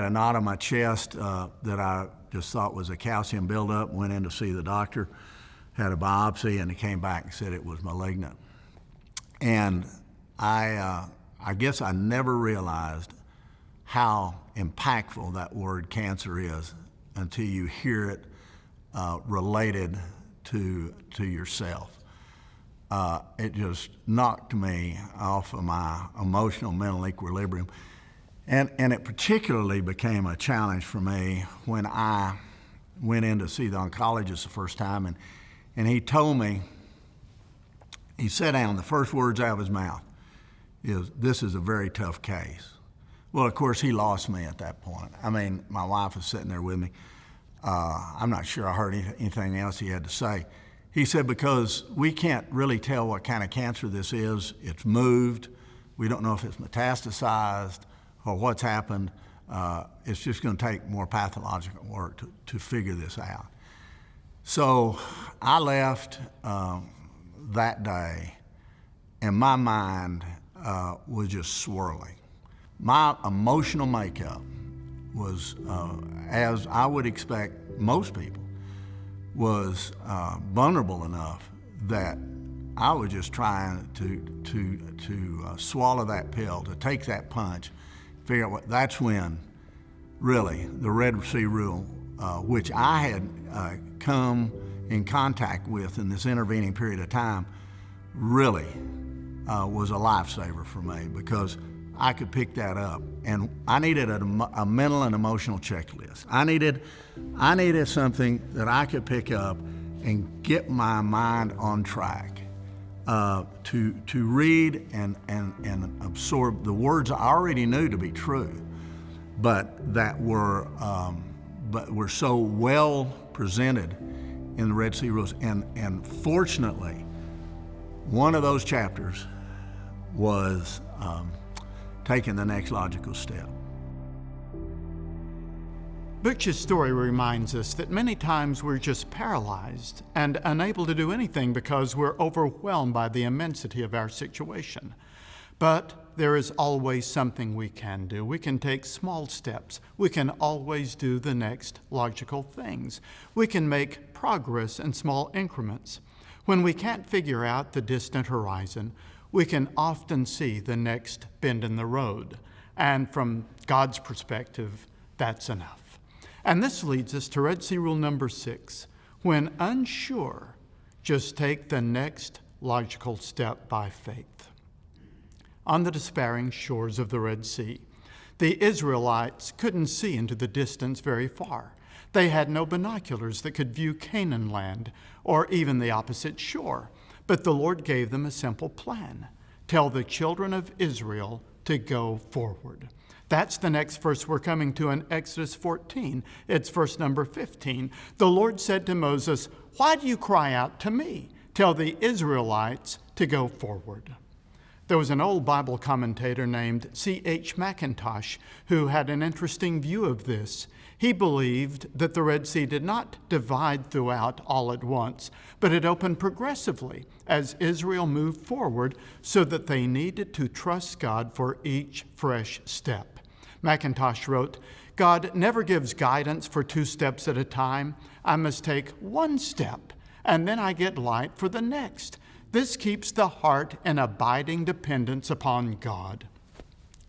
a knot on my chest that I just thought was a calcium buildup. Went in to see the doctor, had a biopsy, and he came back and said it was malignant. And I guess I never realized how impactful that word cancer is until you hear it related to yourself. It just knocked me off of my emotional, mental equilibrium. And it particularly became a challenge for me when I went in to see the oncologist the first time, and he told me, he sat down, the first words out of his mouth is, "This is a very tough case." Well, of course, he lost me at that point. I mean, my wife was sitting there with me. I'm not sure I heard anything else he had to say. He said, because we can't really tell what kind of cancer this is. It's moved. We don't know if it's metastasized or what's happened. It's just going to take more pathological work to figure this out. So I left that day, and my mind was just swirling. My emotional makeup was, as I would expect most people, was vulnerable enough that I was just trying to swallow that pill, to take that punch, figure out what. That's when, really, the Red Sea Rule, which I had come in contact with in this intervening period of time, really was a lifesaver for me, because I could pick that up. And I needed a mental and emotional checklist. I needed something that I could pick up and get my mind on track, to read and absorb the words I already knew to be true, but that were so well presented in the Red Sea Rules. And fortunately, one of those chapters was taking the next logical step. Butch's story reminds us that many times we're just paralyzed and unable to do anything because we're overwhelmed by the immensity of our situation. But there is always something we can do. We can take small steps. We can always do the next logical things. We can make progress in small increments. When we can't figure out the distant horizon, we can often see the next bend in the road. And from God's perspective, that's enough. And this leads us to Red Sea Rule number 6. When unsure, just take the next logical step by faith. On the despairing shores of the Red Sea, the Israelites couldn't see into the distance very far. They had no binoculars that could view Canaan land or even the opposite shore. But the Lord gave them a simple plan. Tell the children of Israel to go forward. That's the next verse we're coming to in Exodus 14. It's verse number 15. The Lord said to Moses, "Why do you cry out to me? Tell the Israelites to go forward." There was an old Bible commentator named C.H. Mackintosh who had an interesting view of this. He believed that the Red Sea did not divide throughout all at once, but it opened progressively as Israel moved forward, so that they needed to trust God for each fresh step. Mackintosh wrote, "God never gives guidance for 2 steps at a time. I must take 1 step, and then I get light for the next. This keeps the heart in abiding dependence upon God."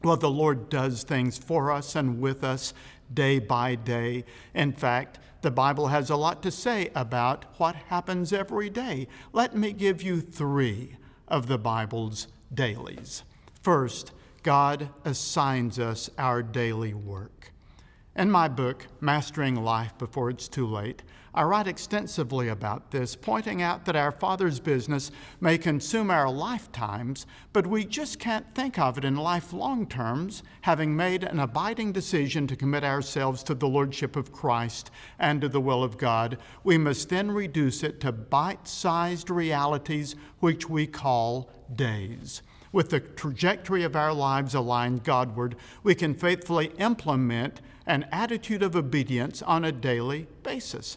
Well, the Lord does things for us and with us day by day. In fact, the Bible has a lot to say about what happens every day. Let me give you 3 of the Bible's dailies. First, God assigns us our daily work. In my book, Mastering Life Before It's Too Late, I write extensively about this, pointing out that our Father's business may consume our lifetimes, but we just can't think of it in lifelong terms. Having made an abiding decision to commit ourselves to the Lordship of Christ and to the will of God, we must then reduce it to bite-sized realities which we call days. With the trajectory of our lives aligned Godward, we can faithfully implement an attitude of obedience on a daily basis.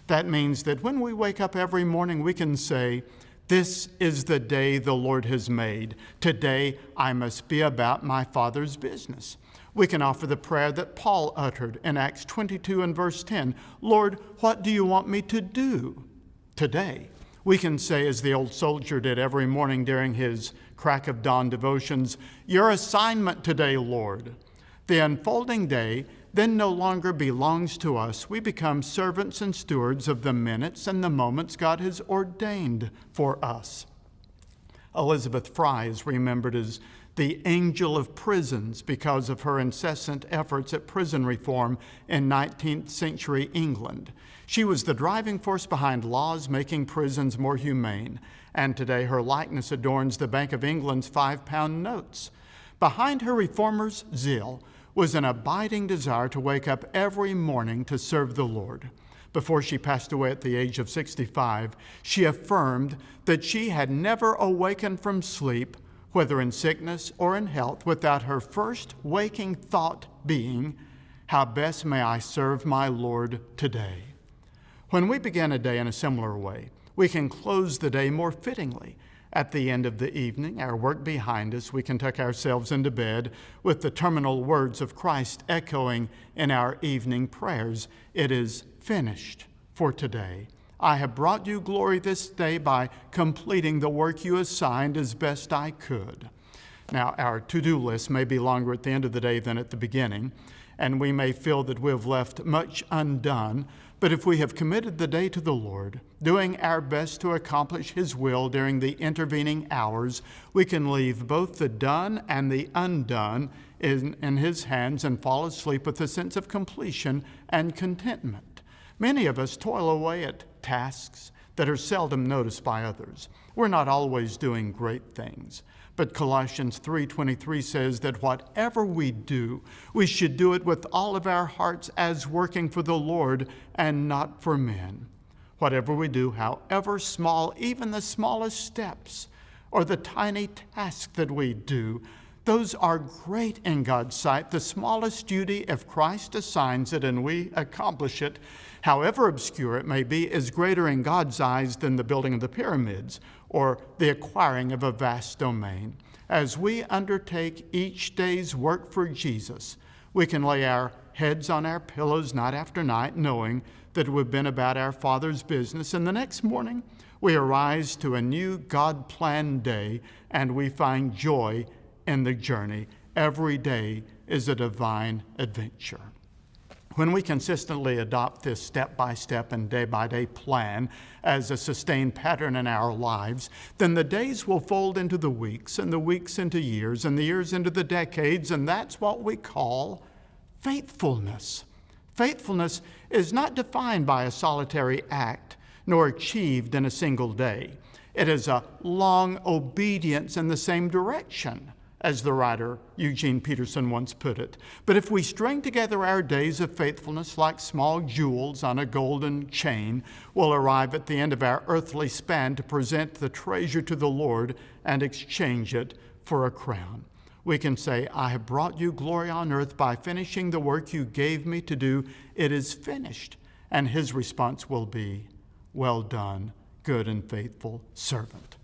That means that when we wake up every morning, we can say, "This is the day the Lord has made. Today I must be about my Father's business." We can offer the prayer that Paul uttered in Acts 22 and verse 10, Lord, what do you want me to do today? We can say, as the old soldier did every morning during his crack of dawn devotions, your assignment today, Lord. The unfolding day then no longer belongs to us. We become servants and stewards of the minutes and the moments God has ordained for us. Elizabeth Fry is remembered as the angel of prisons because of her incessant efforts at prison reform in 19th century England. She was the driving force behind laws making prisons more humane, and today her likeness adorns the Bank of England's £5 notes. Behind her reformer's zeal was an abiding desire to wake up every morning to serve the Lord. Before she passed away at the age of 65, she affirmed that she had never awakened from sleep, whether in sickness or in health, without her first waking thought being, how best may I serve my Lord today? When we begin a day in a similar way, we can close the day more fittingly. At the end of the evening, our work behind us, we can tuck ourselves into bed with the terminal words of Christ echoing in our evening prayers. It is finished for today. I have brought you glory this day by completing the work you assigned as best I could. Now, our to-do list may be longer at the end of the day than at the beginning, and we may feel that we have left much undone. But if we have committed the day to the Lord, doing our best to accomplish His will during the intervening hours, we can leave both the done and the undone in His hands and fall asleep with a sense of completion and contentment. Many of us toil away at tasks that are seldom noticed by others. We're not always doing great things. But Colossians 3:23 says that whatever we do, we should do it with all of our hearts as working for the Lord and not for men. Whatever we do, however small, even the smallest steps or the tiny task that we do, those are great in God's sight. The smallest duty, if Christ assigns it and we accomplish it, however obscure it may be, is greater in God's eyes than the building of the pyramids or the acquiring of a vast domain. As we undertake each day's work for Jesus, we can lay our heads on our pillows night after night, knowing that we've been about our Father's business, and the next morning we arise to a new God-planned day, and we find joy in the journey. Every day is a divine adventure. When we consistently adopt this step-by-step and day-by-day plan as a sustained pattern in our lives, then the days will fold into the weeks, and the weeks into years, and the years into the decades, and that's what we call faithfulness. Faithfulness is not defined by a solitary act, nor achieved in a single day. It is a long obedience in the same direction, as the writer Eugene Peterson once put it. But if we string together our days of faithfulness like small jewels on a golden chain, we'll arrive at the end of our earthly span to present the treasure to the Lord and exchange it for a crown. We can say, I have brought you glory on earth by finishing the work you gave me to do. It is finished. And His response will be, well done, good and faithful servant.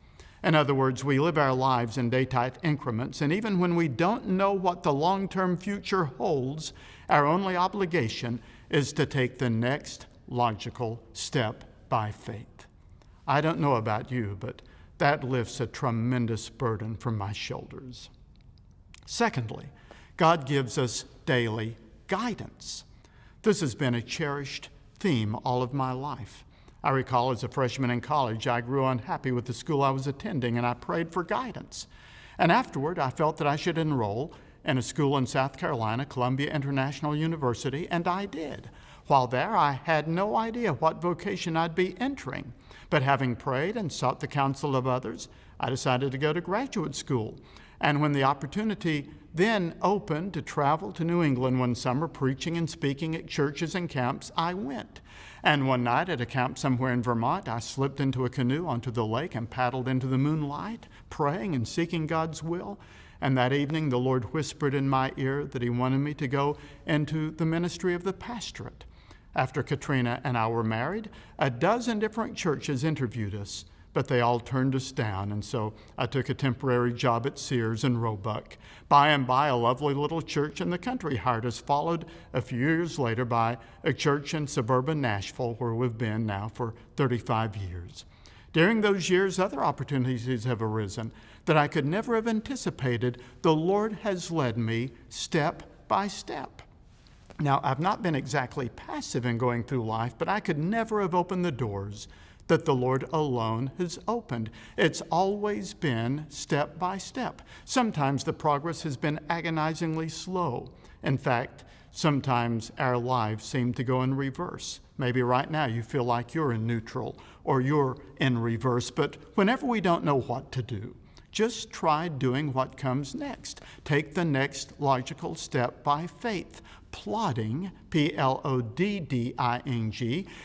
In other words, we live our lives in day-type increments, and even when we don't know what the long-term future holds, our only obligation is to take the next logical step by faith. I don't know about you, but that lifts a tremendous burden from my shoulders. Secondly, God gives us daily guidance. This has been a cherished theme all of my life. I recall as a freshman in college, I grew unhappy with the school I was attending, and I prayed for guidance. And afterward, I felt that I should enroll in a school in South Carolina, Columbia International University, and I did. While there, I had no idea what vocation I'd be entering. But having prayed and sought the counsel of others, I decided to go to graduate school. And when the opportunity then opened to travel to New England one summer, preaching and speaking at churches and camps, I went. And one night at a camp somewhere in Vermont, I slipped into a canoe onto the lake and paddled into the moonlight, praying and seeking God's will. And that evening, the Lord whispered in my ear that He wanted me to go into the ministry of the pastorate. After Katrina and I were married, 12 different churches interviewed us, but they all turned us down, and so I took a temporary job at Sears in Roebuck. By and by, a lovely little church in the country hired us, followed a few years later by a church in suburban Nashville, where we've been now for 35 years. During those years, other opportunities have arisen that I could never have anticipated. The Lord has led me step by step. Now, I've not been exactly passive in going through life, but I could never have opened the doors that the Lord alone has opened. It's always been step by step. Sometimes the progress has been agonizingly slow. In fact, sometimes our lives seem to go in reverse. Maybe right now you feel like you're in neutral or you're in reverse, but whenever we don't know what to do, just try doing what comes next. Take the next logical step by faith. Plodding, P-L-O-D-D-I-N-G,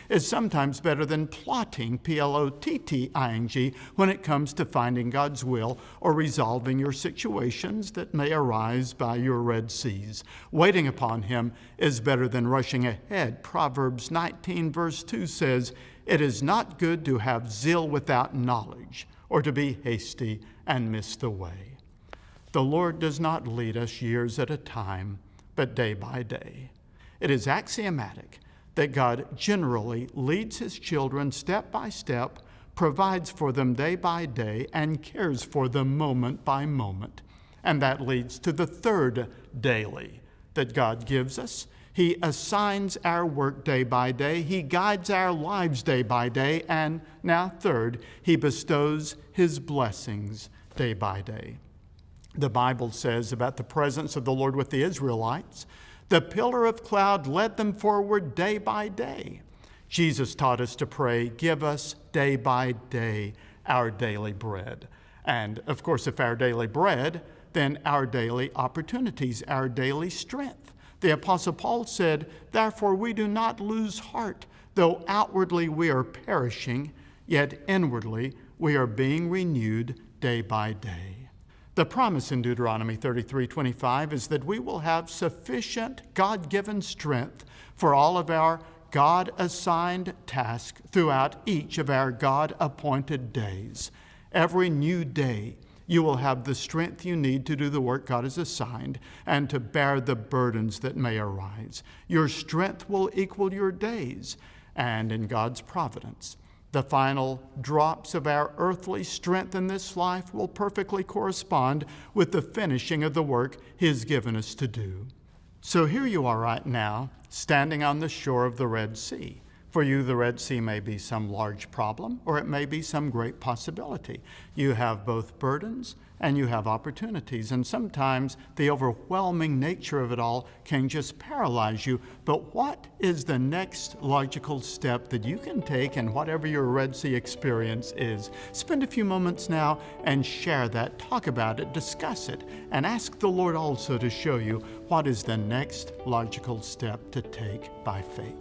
is sometimes better than plotting, P-L-O-T-T-I-N-G, when it comes to finding God's will or resolving your situations that may arise by your Red Seas. Waiting upon Him is better than rushing ahead. Proverbs 19, verse 2 says, "It is not good to have zeal without knowledge, or to be hasty and miss the way." The Lord does not lead us years at a time, but day by day. It is axiomatic that God generally leads His children step by step, provides for them day by day, and cares for them moment by moment. And that leads to the third daily that God gives us. He assigns our work day by day. He guides our lives day by day. And now third, He bestows His blessings day by day. The Bible says about the presence of the Lord with the Israelites, the pillar of cloud led them forward day by day. Jesus taught us to pray, "Give us day by day our daily bread." And of course, if our daily bread, then our daily opportunities, our daily strength. The Apostle Paul said, "Therefore we do not lose heart, though outwardly we are perishing, yet inwardly we are being renewed day by day." The promise in Deuteronomy 33:25 is that we will have sufficient God-given strength for all of our God-assigned tasks throughout each of our God-appointed days. Every new day, you will have the strength you need to do the work God has assigned and to bear the burdens that may arise. Your strength will equal your days, and in God's providence, the final drops of our earthly strength in this life will perfectly correspond with the finishing of the work He has given us to do. So here you are right now, standing on the shore of the Red Sea. For you, the Red Sea may be some large problem, or it may be some great possibility. You have both burdens and you have opportunities, and sometimes the overwhelming nature of it all can just paralyze you. But what is the next logical step that you can take in whatever your Red Sea experience is? Spend a few moments now and share that, talk about it, discuss it, and ask the Lord also to show you what is the next logical step to take by faith.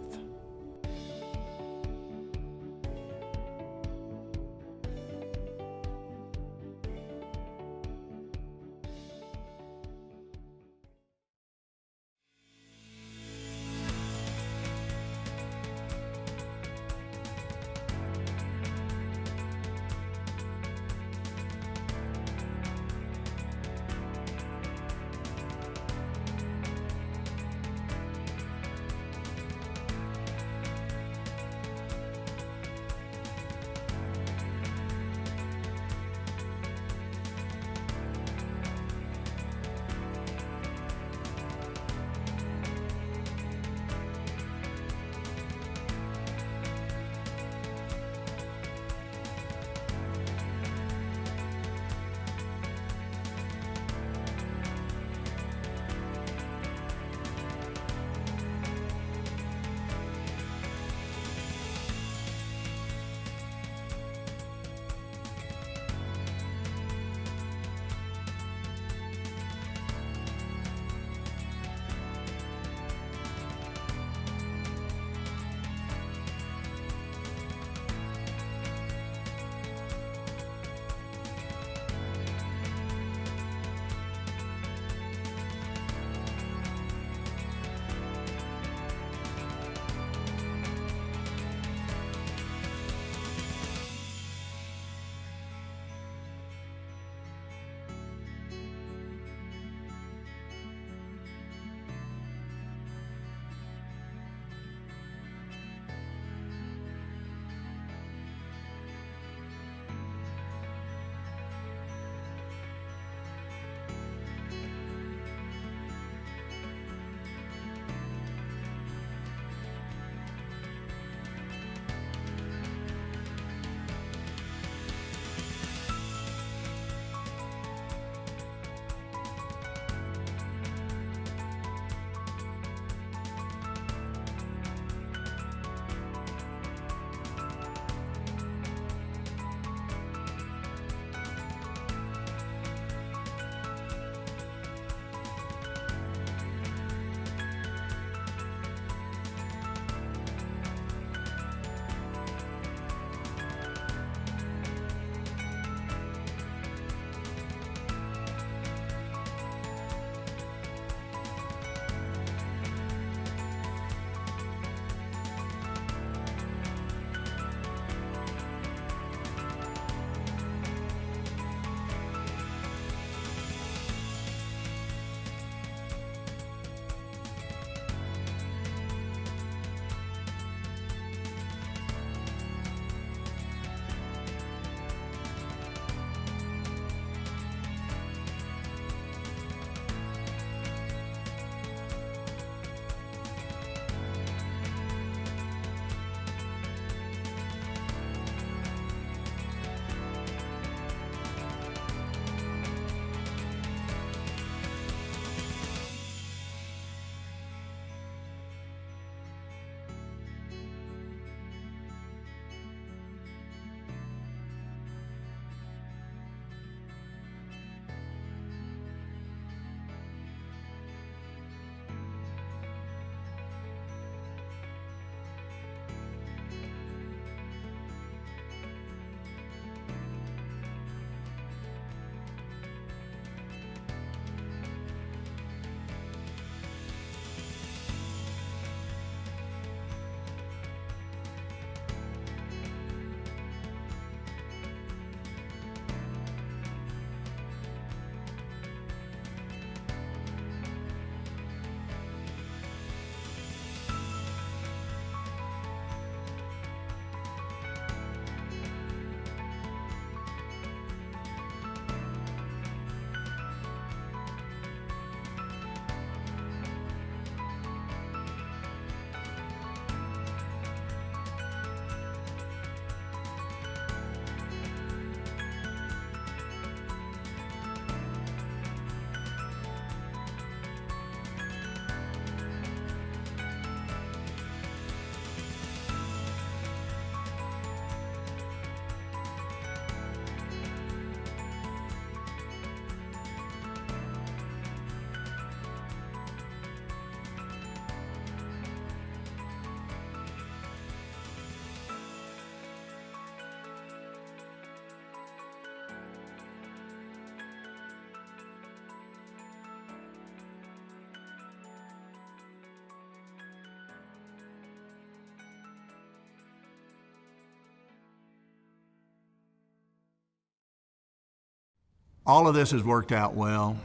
All of this has worked out well.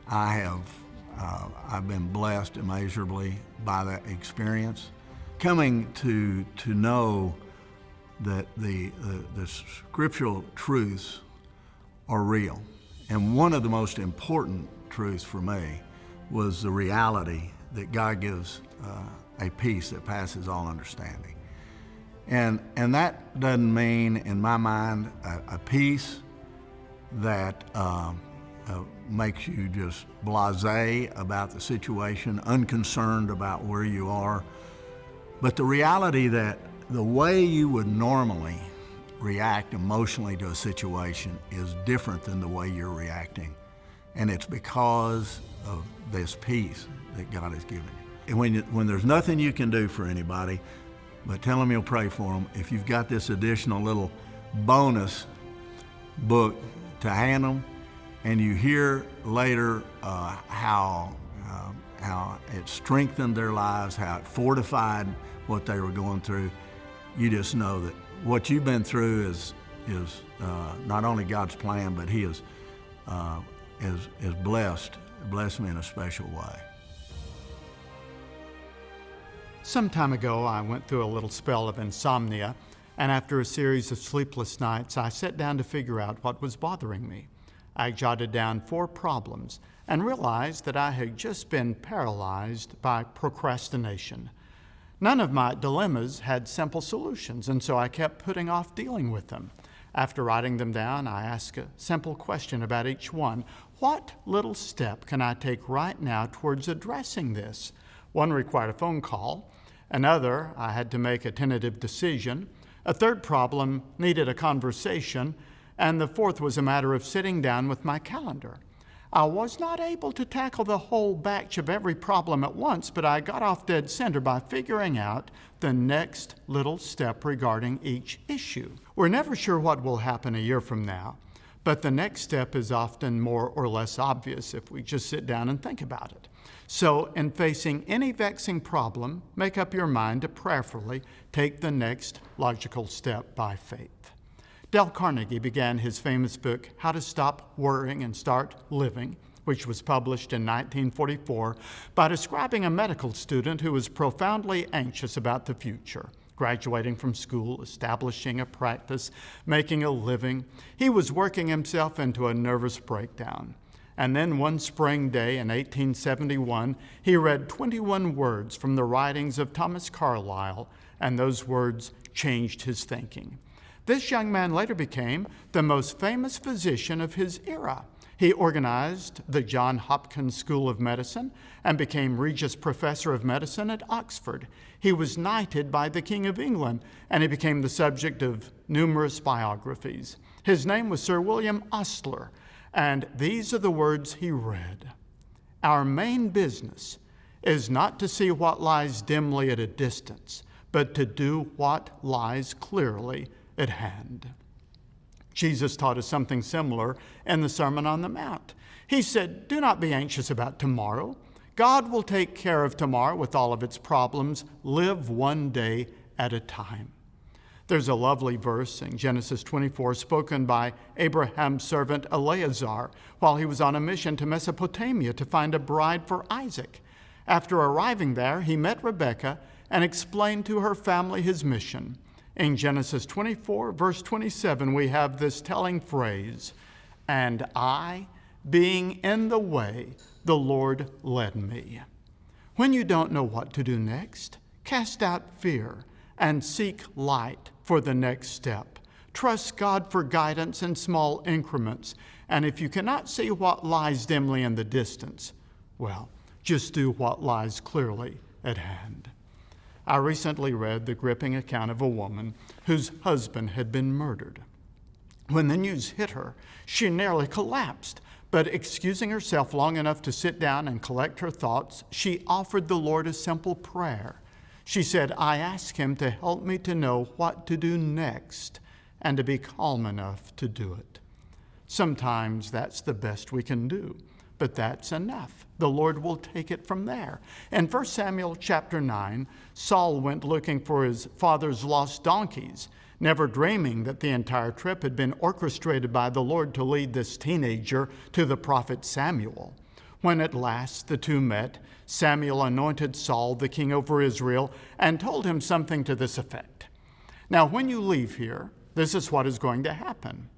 I've been blessed immeasurably by that experience. Coming to know that the scriptural truths are real. And one of the most important truths for me was the reality that God gives a peace that passes all understanding. And that doesn't mean, in my mind, a peace that makes you just blasé about the situation, unconcerned about where you are, but the reality that the way you would normally react emotionally to a situation is different than the way you're reacting. And it's because of this peace that God has given you. And when there's nothing you can do for anybody, but tell them you'll pray for them, if you've got this additional little bonus book to hand them, and you hear later how it strengthened their lives, how it fortified what they were going through, you just know that what you've been through is not only God's plan, but He is blessed me in a special way. Some time ago, I went through a little spell of insomnia, and after a series of sleepless nights, I sat down to figure out what was bothering me. I jotted down 4 problems and realized that I had just been paralyzed by procrastination. None of my dilemmas had simple solutions, and so I kept putting off dealing with them. After writing them down, I asked a simple question about each one. What little step can I take right now towards addressing this? One required a phone call. Another, I had to make a tentative decision. A third problem needed a conversation. And the fourth was a matter of sitting down with my calendar. I was not able to tackle the whole batch of every problem at once, but I got off dead center by figuring out the next little step regarding each issue. We're never sure what will happen a year from now, but the next step is often more or less obvious if we just sit down and think about it. So, in facing any vexing problem, make up your mind to prayerfully take the next logical step by faith. Dale Carnegie began his famous book, How to Stop Worrying and Start Living, which was published in 1944, by describing a medical student who was profoundly anxious about the future. Graduating from school, establishing a practice, making a living, he was working himself into a nervous breakdown. And then one spring day in 1871, he read 21 words from the writings of Thomas Carlyle, and those words changed his thinking. This young man later became the most famous physician of his era. He organized the Johns Hopkins School of Medicine and became Regius Professor of Medicine at Oxford. He was knighted by the King of England, and he became the subject of numerous biographies. His name was Sir William Osler, and these are the words he read. Our main business is not to see what lies dimly at a distance, but to do what lies clearly at hand. Jesus taught us something similar in the Sermon on the Mount. He said, do not be anxious about tomorrow. God will take care of tomorrow with all of its problems. Live one day at a time. There's a lovely verse in Genesis 24 spoken by Abraham's servant Eleazar while he was on a mission to Mesopotamia to find a bride for Isaac. After arriving there, he met Rebekah and explained to her family his mission. In Genesis 24, verse 27, we have this telling phrase, and I, being in the way, the Lord led me. When you don't know what to do next, cast out fear and seek light for the next step. Trust God for guidance in small increments, and if you cannot see what lies dimly in the distance, well, just do what lies clearly at hand. I recently read the gripping account of a woman whose husband had been murdered. When the news hit her, she nearly collapsed, but excusing herself long enough to sit down and collect her thoughts, she offered the Lord a simple prayer. She said, I ask Him to help me to know what to do next and to be calm enough to do it. Sometimes that's the best we can do, but that's enough. The Lord will take it from there. In 1 Samuel chapter 9, Saul went looking for his father's lost donkeys. never dreaming that the entire trip had been orchestrated by the Lord to lead this teenager to the prophet Samuel. When at last the two met, Samuel anointed Saul the king over Israel and told him something to this effect. Now, when you leave here, this is what is going to happen.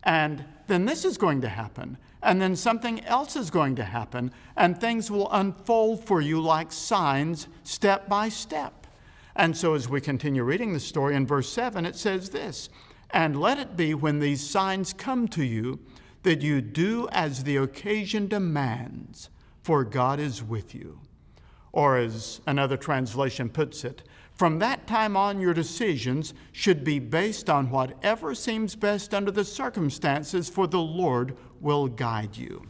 And then this is going to happen. And then something else is going to happen. And things will unfold for you like signs, step by step. And so as we continue reading the story in verse 7, it says this, "And let it be when these signs come to you, that you do as the occasion demands, for God is with you." Or as another translation puts it, "From that time on, your decisions should be based on whatever seems best under the circumstances, for the Lord will guide you."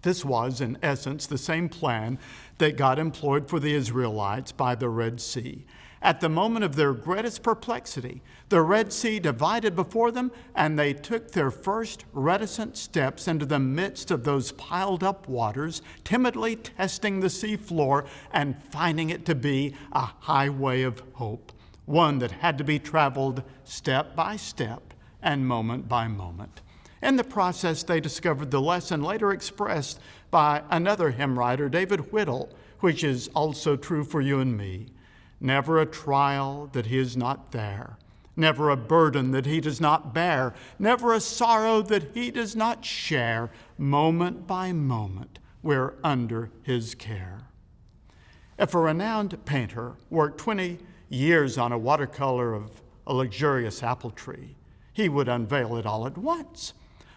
This was, in essence, the same plan that God employed for the Israelites by the Red Sea. At the moment of their greatest perplexity, the Red Sea divided before them, and they took their first reticent steps into the midst of those piled up waters, timidly testing the sea floor and finding it to be a highway of hope, one that had to be traveled step by step and moment by moment. In the process, they discovered the lesson later expressed by another hymn writer, David Whittle, which is also true for you and me. Never a trial that he is not there, never a burden that he does not bear, never a sorrow that he does not share. Moment by moment, we're under his care. If a renowned painter worked 20 years on a watercolor of a luxurious apple tree, he would unveil it all at once.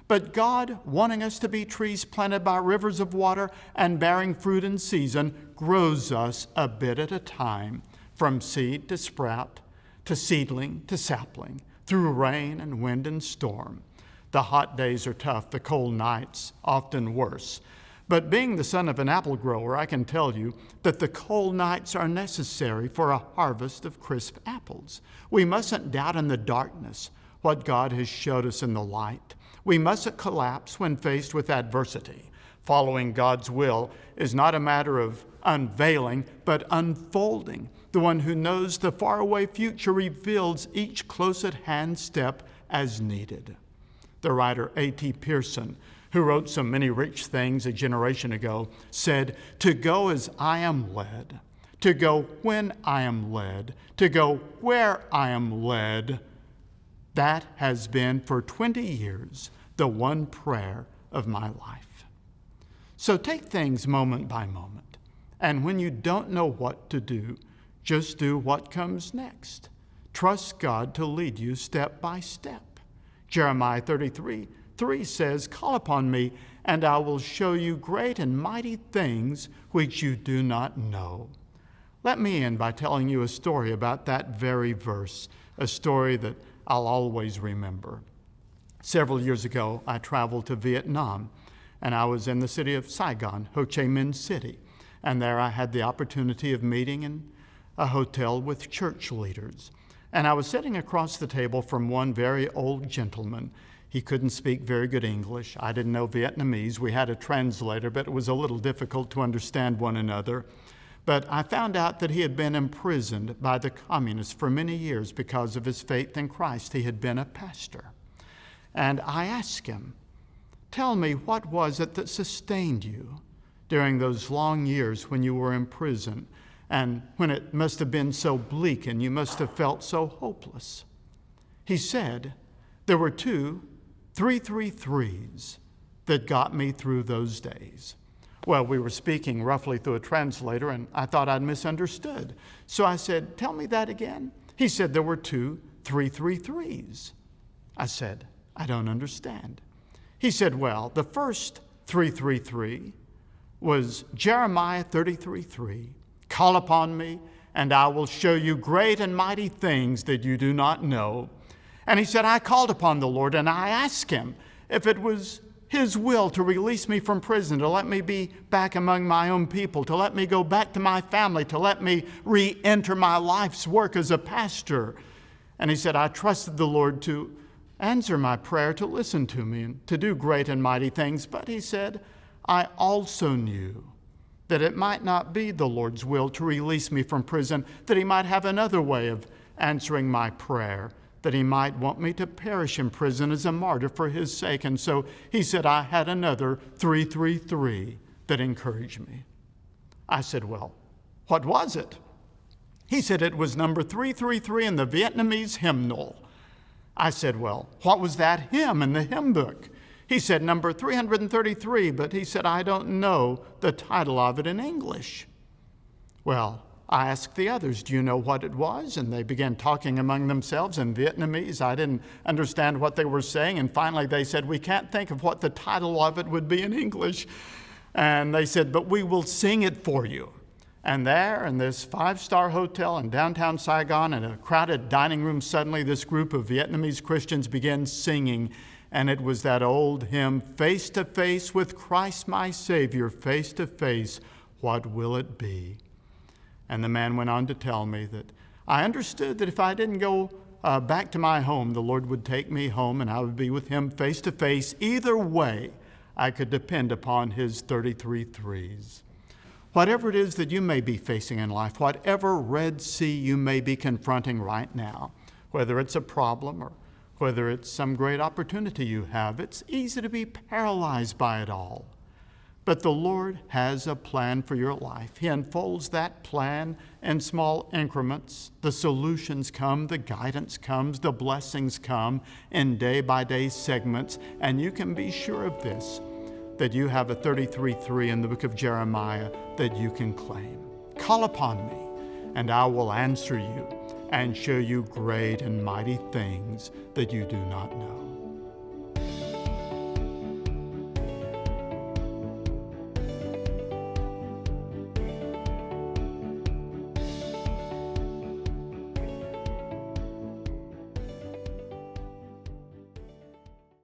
But God, wanting us to be trees planted by rivers of water and bearing fruit in season, grows us a bit at a time, from seed to sprout, to seedling to sapling, through rain and wind and storm. The hot days are tough, the cold nights often worse. But being the son of an apple grower, I can tell you that the cold nights are necessary for a harvest of crisp apples. We mustn't doubt in the darkness what God has showed us in the light. We mustn't collapse when faced with adversity. Following God's will is not a matter of unveiling, but unfolding. The one who knows the faraway future reveals each close-at-hand step as needed. The writer A.T. Pierson, who wrote so many rich things a generation ago, said, "To go as I am led, to go when I am led, to go where I am led." That has been for 20 years the one prayer of my life. So take things moment by moment. And when you don't know what to do, just do what comes next. Trust God to lead you step by step. Jeremiah 33:3 says, "Call upon me, and I will show you great and mighty things which you do not know." Let me end by telling you a story about that very verse, a story that I'll always remember. Several years ago, I traveled to Vietnam, and I was in the city of Saigon, Ho Chi Minh City, and there I had the opportunity of meeting in a hotel with church leaders. And I was sitting across the table from one very old gentleman. He couldn't speak very good English. I didn't know Vietnamese. We had a translator, but it was a little difficult to understand one another. But I found out that he had been imprisoned by the communists for many years because of his faith in Christ. He had been a pastor. And I asked him, "Tell me, what was it that sustained you during those long years when you were in prison and when it must have been so bleak and you must have felt so hopeless?" He said, "There were 2 333s that got me through those days." Well, we were speaking roughly through a translator, and I thought I'd misunderstood. So I said, "Tell me that again." He said, "There were 2 333s. I said, "I don't understand." He said, "Well, the first 333 was Jeremiah 33:3. Call upon me, and I will show you great and mighty things that you do not know." And he said, "I called upon the Lord, and I asked him if it was His will to release me from prison, to let me be back among my own people, to let me go back to my family, to let me re-enter my life's work as a pastor." And he said, "I trusted the Lord to answer my prayer, to listen to me, and to do great and mighty things. But," he said, "I also knew that it might not be the Lord's will to release me from prison, that He might have another way of answering my prayer that he might want me to perish in prison as a martyr for his sake. And so he said I had another 333 that encouraged me. I said, well, what was it? He said it was number 333 in the Vietnamese hymnal. I said, well, what was that hymn in the hymn book? He said number 333, but he said, I don't know the title of it in English. Well, I asked the others, do you know what it was? And they began talking among themselves in Vietnamese. I didn't understand what they were saying. And finally they said, we can't think of what the title of it would be in English. And they said, but we will sing it for you. And there in this 5-star hotel in downtown Saigon, in a crowded dining room, suddenly this group of Vietnamese Christians began singing. And it was that old hymn, face to face with Christ my Savior, face to face, what will it be? And the man went on to tell me that I understood that if I didn't go back to my home, the Lord would take me home and I would be with him face to face. Either way, I could depend upon his 33 threes. Whatever it is that you may be facing in life, whatever Red Sea you may be confronting right now, whether it's a problem or whether it's some great opportunity you have, it's easy to be paralyzed by it all. But the Lord has a plan for your life. He unfolds that plan in small increments. The solutions come, the guidance comes, the blessings come in day-by-day segments. And you can be sure of this, that you have a 33:3 in the book of Jeremiah that you can claim. Call upon me, and I will answer you and show you great and mighty things that you do not know.